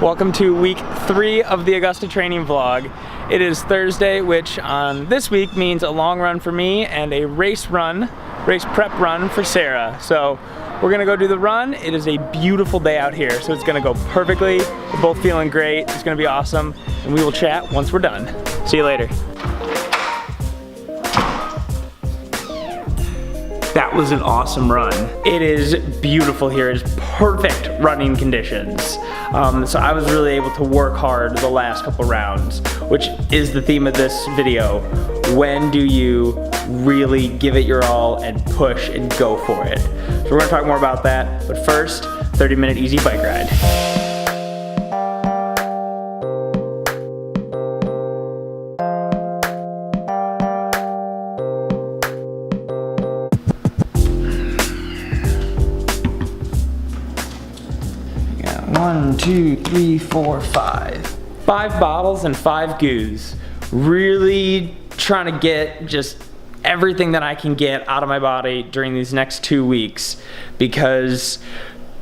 Welcome to week 3 of the Augusta training vlog. It is Thursday, which on this week means a long run for me and a race prep run for Sarah. So we're gonna go do the run. It is a beautiful day out here, so it's gonna go perfectly. We're both feeling great. It's gonna be awesome, and we will chat once we're done. See you later. That was an awesome run. It is beautiful here. It's perfect running conditions. So I was really able to work hard the last couple rounds, which is the theme of this video. When do you really give it your all and push and go for it? So we're gonna talk more about that, but first, 30-minute easy bike ride. One, two, three, four, five. 5 bottles and 5 goos. Really trying to get just everything that I can get out of my body during these next 2 weeks, because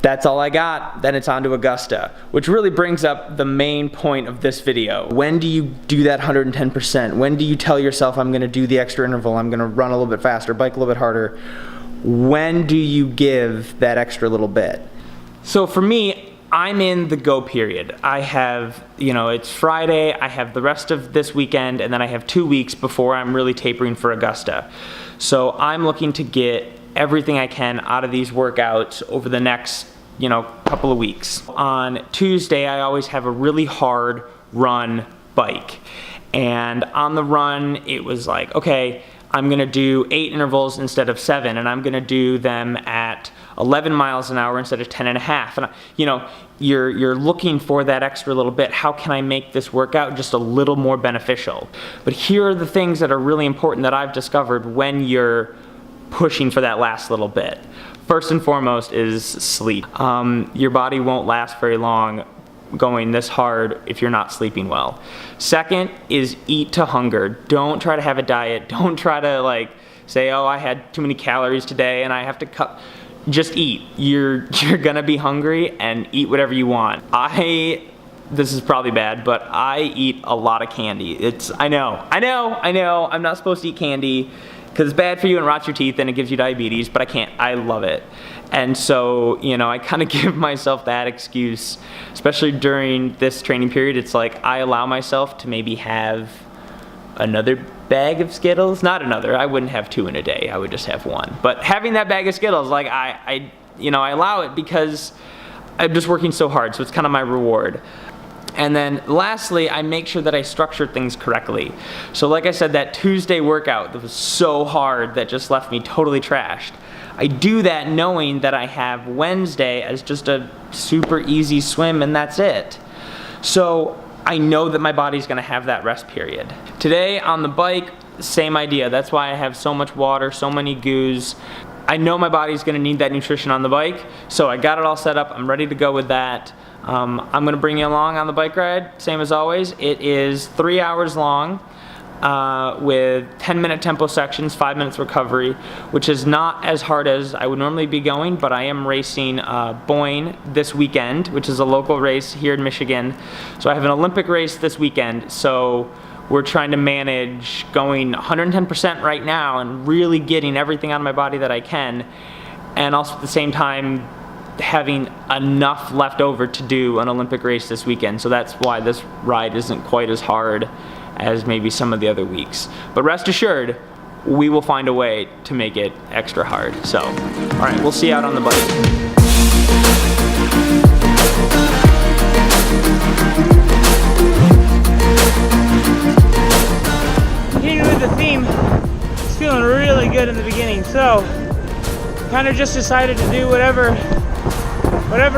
that's all I got. Then it's on to Augusta, which really brings up the main point of this video. When do you do that 110%? When do you tell yourself, I'm gonna do the extra interval, I'm gonna run a little bit faster, bike a little bit harder? When do you give that extra little bit? So for me, I'm in the go period. I have, it's Friday, I have the rest of this weekend, and then I have 2 weeks before I'm really tapering for Augusta. So I'm looking to get everything I can out of these workouts over the next, couple of weeks. On Tuesday, I always have a really hard run bike. And on the run, it was like, okay, I'm gonna do 8 intervals instead of 7, and I'm gonna do them at 11 miles an hour instead of 10 and a half. And you're looking for that extra little bit. How can I make this workout just a little more beneficial? But here are the things that are really important that I've discovered when you're pushing for that last little bit. First and foremost is sleep. Your body won't last very long going this hard if you're not sleeping well. Second is eat to hunger. Don't try to have a diet. Don't try to say, oh, I had too many calories today and I have to cut. Just eat. You're gonna be hungry, and eat whatever you want. This is probably bad, but I eat a lot of candy. I know, I'm not supposed to eat candy because it's bad for you and rots your teeth and it gives you diabetes, but I can't, I love it. And so, I kind of give myself that excuse, especially during this training period. It's like I allow myself to maybe have another bag of Skittles. Not another, I wouldn't have 2 in a day, I would just have 1. But having that bag of Skittles, I allow it because I'm just working so hard, so it's kind of my reward. And then lastly, I make sure that I structure things correctly. So like I said, that Tuesday workout that was so hard that just left me totally trashed, I do that knowing that I have Wednesday as just a super easy swim and that's it. So I know that my body's gonna have that rest period. Today on the bike, same idea. That's why I have so much water, so many goos. I know my body's gonna need that nutrition on the bike, so I got it all set up. I'm ready to go with that. I'm gonna bring you along on the bike ride, same as always. It is 3 hours long with 10-minute tempo sections, 5 minutes recovery, which is not as hard as I would normally be going, but I am racing Boyne this weekend, which is a local race here in Michigan. So I have an Olympic race this weekend, so we're trying to manage going 110% right now and really getting everything out of my body that I can, and also at the same time having enough left over to do an Olympic race this weekend. So that's why this ride isn't quite as hard as maybe some of the other weeks. But rest assured, we will find a way to make it extra hard. So, all right, we'll see you out on the bike. Continuing with the theme, it's feeling really good in the beginning, so kind of just decided to do whatever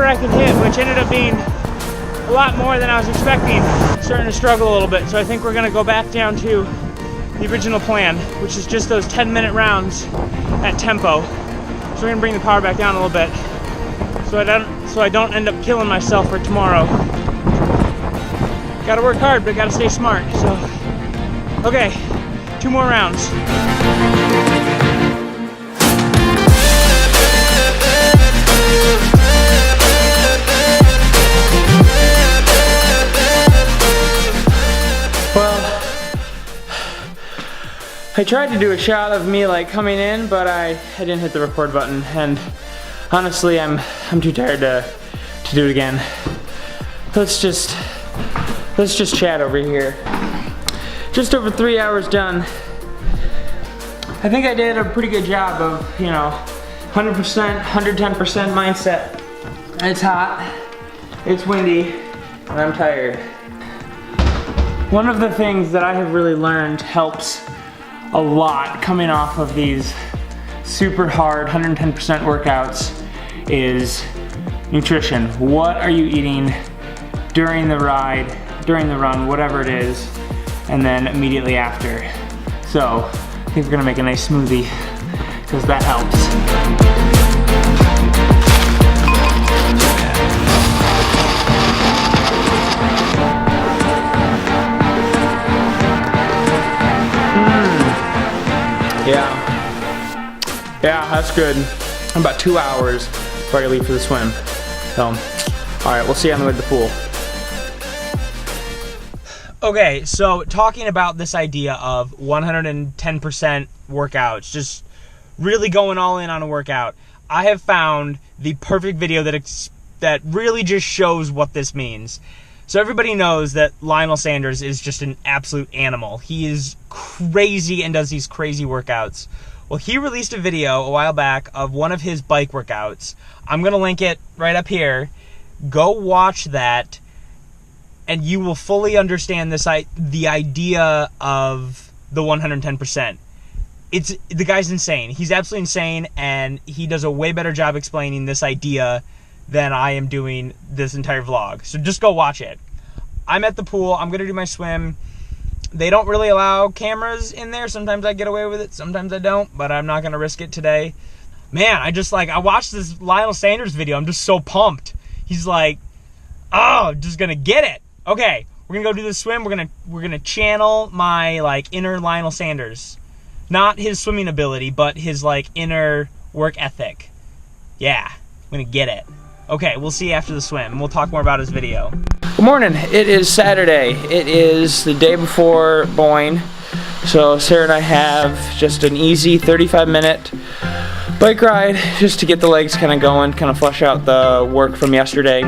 I could hit, which ended up being a lot more than I was expecting. Starting to struggle a little bit, so I think we're gonna go back down to the original plan, which is just those 10-minute rounds at tempo. So we're gonna bring the power back down a little bit, so I don't end up killing myself for tomorrow. Gotta work hard, but gotta stay smart. So, okay, 2 more rounds. I tried to do a shot of me like coming in, but I didn't hit the record button, and honestly, I'm too tired to do it again. Let's just chat over here. Just over 3 hours done. I think I did a pretty good job of, you know, 100%, 110% mindset. It's hot, it's windy, and I'm tired. One of the things that I have really learned helps a lot coming off of these super hard 110% workouts is nutrition. What are you eating during the ride, during the run, whatever it is, and then immediately after. So I think we're gonna make a nice smoothie because that helps. Yeah, that's good. About 2 hours before I leave for the swim. So, all right, we'll see you on the way to the pool. Okay, so talking about this idea of 110% workouts, just really going all in on a workout, I have found the perfect video that really just shows what this means. So everybody knows that Lionel Sanders is just an absolute animal. He is crazy and does these crazy workouts. Well, he released a video a while back of one of his bike workouts. I'm going to link it right up here. Go watch that, and you will fully understand the idea of the 110%. The guy's insane. He's absolutely insane, and he does a way better job explaining this idea than I am doing this entire vlog. So just go watch it. I'm at the pool. I'm going to do my swim. They don't really allow cameras in there. Sometimes I get away with it, sometimes I don't, but I'm not gonna risk it today. Man, I watched this Lionel Sanders video. I'm just so pumped. He's like, oh, just gonna get it. Okay, we're gonna go do the swim. We're gonna channel my like inner Lionel Sanders. Not his swimming ability, but his like inner work ethic. Yeah, I'm gonna get it. Okay, we'll see you after the swim, and we'll talk more about his video. Good morning. It is Saturday. It is the day before Boyne. So Sarah and I have just an easy 35-minute bike ride just to get the legs kind of going, kind of flush out the work from yesterday.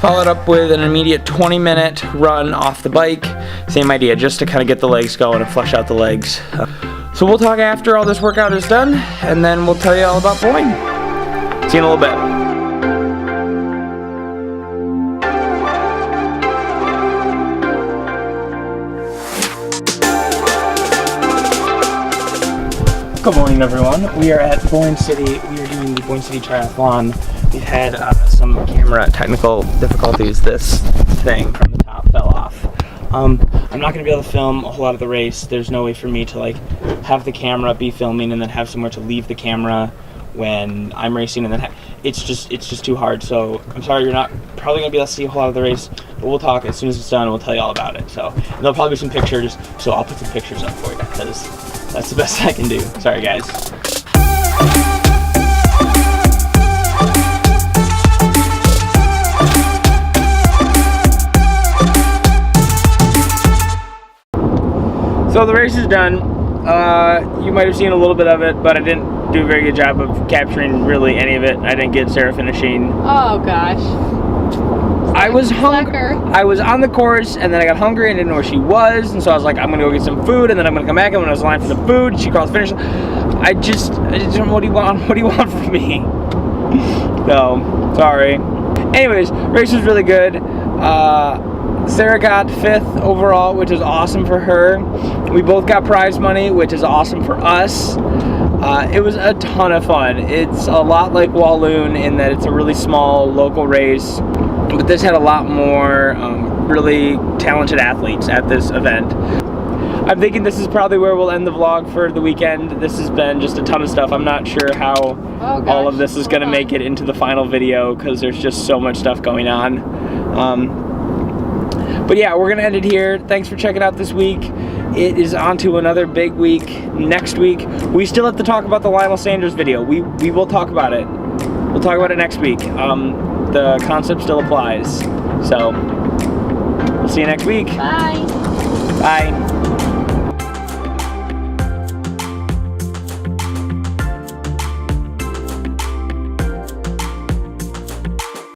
Followed up with an immediate 20-minute run off the bike. Same idea, just to kind of get the legs going and flush out the legs. So we'll talk after all this workout is done, and then we'll tell you all about Boyne. See you in a little bit. Good morning, everyone. We are at Boyne City. We are doing the Boyne City Triathlon. We've had some camera technical difficulties. This thing from the top fell off. I'm not going to be able to film a whole lot of the race. There's no way for me to like have the camera be filming and then have somewhere to leave the camera when I'm racing, and then it's just too hard. So I'm sorry, you're not probably going to be able to see a whole lot of the race, but we'll talk as soon as it's done and we'll tell you all about it. So there'll probably be some pictures, so I'll put some pictures up for you because that's the best I can do. Sorry, guys. So the race is done. You might have seen a little bit of it, but I didn't do a very good job of capturing really any of it. I didn't get Sarah finishing. Oh gosh. I was hungry. I was on the course, and then I got hungry and didn't know where she was, and so I was like, I'm gonna go get some food, and then I'm gonna come back. And when I was in line for the food, she calls finish. I just don't know, what do you want? What do you want from me? So sorry. Anyways, race was really good. Sarah got 5th overall, which is awesome for her. We both got prize money, which is awesome for us. It was a ton of fun. It's a lot like Walloon in that it's a really small local race, but this had a lot more really talented athletes at this event. I'm thinking this is probably where we'll end the vlog for the weekend. This has been just a ton of stuff. I'm not sure how all of this is going to make it into the final video because there's just so much stuff going on. But yeah, we're going to end it here. Thanks for checking out this week. It is on to another big week next week. We still have to talk about the Lionel Sanders video. We will talk about it. We'll talk about it next week. The concept still applies. So, we'll see you next week. Bye. Bye.